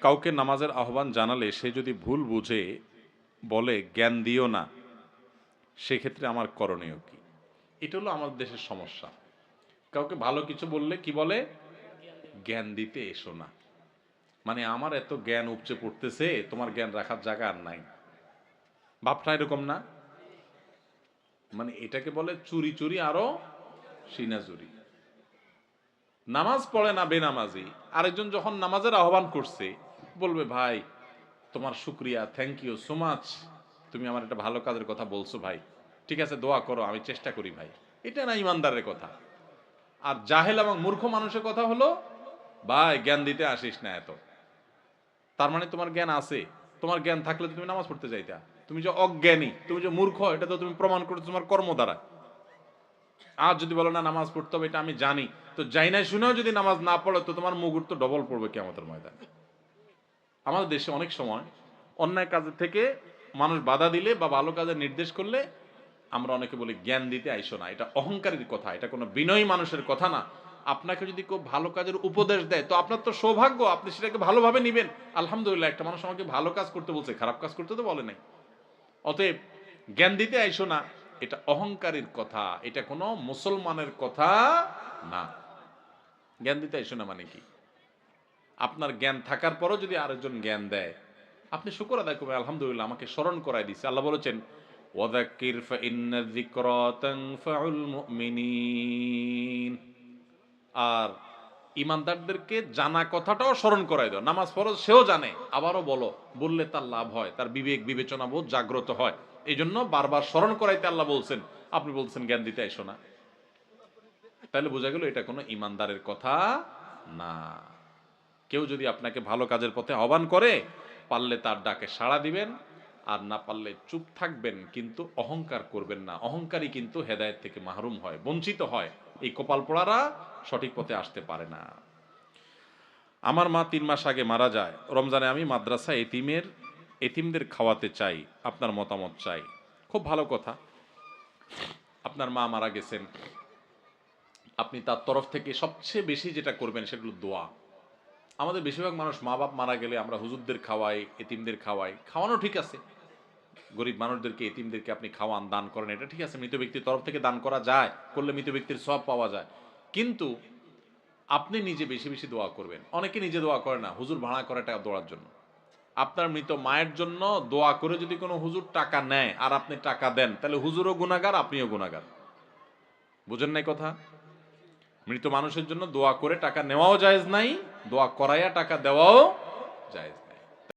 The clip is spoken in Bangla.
কাউকে নামাজের আহ্বান জানালে সে যদি ভুল বুঝে বলে জ্ঞান দিও না, সেক্ষেত্রে আমার করণীয় কি? এটা হলো আমাদের দেশের সমস্যা। কাউকে ভালো কিছু বললে কি বলে? জ্ঞান দিতে এসো না। মানে আমার এত জ্ঞান উপচে পড়তেছে, তোমার জ্ঞান রাখার জায়গা আর নাই। ভাবটা এরকম না? মানে এটাকে বলে চুরি চুরি আরো সিনাজুরি। নামাজ পড়ে না বেনামাজি, আরেকজন যখন নামাজের আহ্বান করছে বলবে ভাই তোমার শুক্রিয়া, থ্যাংক ইউ সো মাচ, তুমি আমার একটা ভালো কাজের কথা বলছো ভাই, ঠিক আছে দোয়া করো, আমি চেষ্টা করি ভাই। এটা না ইমানদারের কথা। আর জাহেল এবং মূর্খ মানুষের কথা হলো ভাই জ্ঞান দিতে আসিস না এত। তার মানে তোমার জ্ঞান আছে, তোমার জ্ঞান থাকলে তো তুমি নামাজ পড়তে যাইতা। তুমি যে অজ্ঞানী, তুমি যে মূর্খ, এটা তো তুমি প্রমাণ করছো তোমার কর্ম দ্বারা। আর যদি বলো না নামাজ পড়তে হবে এটা আমি জানি, তো যাই না শুনেও যদি নামাজ না পড়ো তো তোমার মুগুর তো ডবল পড়বে কিয়ামতের ময়দানে। আমাদের দেশে অনেক সময় অন্যায় কাজের থেকে মানুষ বাধা দিলে বা ভালো কাজের নির্দেশ করলে আমরা অনেকে বলি জ্ঞান দিতে আইসো না। এটা অহংকারের কথা, এটা কোনো বিনয়ী মানুষের কথা না। আপনাকে যদি কেউ ভালো কাজের উপদেশ দেয় তো আপনার তো সৌভাগ্য, আপনি সেটাকে ভালোভাবে নিবেন। আলহামদুলিল্লাহ, একটা মানুষ আমাকে ভালো কাজ করতে বলছে, খারাপ কাজ করতে তো বলে নাই। অতএব জ্ঞান দিতে আইসো না, এটা অহংকারের কথা, এটা কোনো মুসলমানের কথা না। জ্ঞান দিতে আইসো না মানে কি? আপনার জ্ঞান থাকার পরও যদি আরেকজন জ্ঞান দেয়, আপনি শুকর আদায় করবেন, আলহামদুলিল্লাহ আমাকে স্মরণ করায় দিচ্ছে। আল্লাহ বলেছেন ওয়াযাক্কির ফাইন্না যিকরা তানফাউল মুমিনিন। আর ইমানদারদেরকে জানা কথাটাও স্মরণ করায় দাও। নামাজ ফরজ সেও জানে, আবারও বলো, বললে তার লাভ হয়, তার বিবেক বিবেচনা বোধ জাগ্রত হয়। এই জন্য বারবার স্মরণ করাইতে আল্লাহ বলছেন, আপনি বলছেন জ্ঞান দিতে এসো না। তাহলে বোঝা গেল এটা কোনো ইমানদারের কথা না। কেউ যদি আপনাকে ভালো কাজের পথে আহ্বান করে, পারলে তার ডাকে সাড়া দিবেন, আর না পারলে চুপ থাকবেন, কিন্তু অহংকার করবেন না। অহংকারী কিন্তু হেদায়েত থেকে মাহরুম হয়, বঞ্চিত হয়। এই কপাল পোড়ারা সঠিক পথে আসতে পারে না। আমার মা ৩ মাস আগে মারা যায়। রমজানে আমি মাদ্রাসা এতিমদের খাওয়াতে চাই, আপনার মতামত চাই। খুব ভালো কথা। আপনার মা মারা গেছেন, আপনি তার তরফ থেকে সবচেয়ে বেশি যেটা করবেন সেটা হলো দোয়া। আমাদের বেশিরভাগ মানুষ মা বাপ মারা গেলে আমরা হুজুরদের খাওয়াই, এতিমদের খাওয়াই। খাওয়ানো ঠিক আছে, গরিব মানুষদেরকে এতিমদেরকে আপনি খাওয়ান, দান করেন, এটা ঠিক আছে, মৃত ব্যক্তির তরফ থেকে দান করা যায়, করলে মৃত ব্যক্তির সওয়াব পাওয়া যায়। কিন্তু আপনি নিজে বেশি বেশি দোয়া করবেন। অনেকে নিজে দোয়া করে না, হুজুর ভাড়া করে টাকা দোয়ার জন্য। আপনার মৃত মায়ের জন্য দোয়া করে যদি কোনো হুজুর টাকা নেয় আর আপনি টাকা দেন, তাহলে হুজুরও গুনাহগার, আপনিও গুনাহগার। বুঝেন নাই কথা? মৃত মানুষের জন্য দোয়া করে টাকা নেওয়াও জায়েজ নাই, দোয়া করাইয়া টাকা দেওয়াও জায়েজ নাই।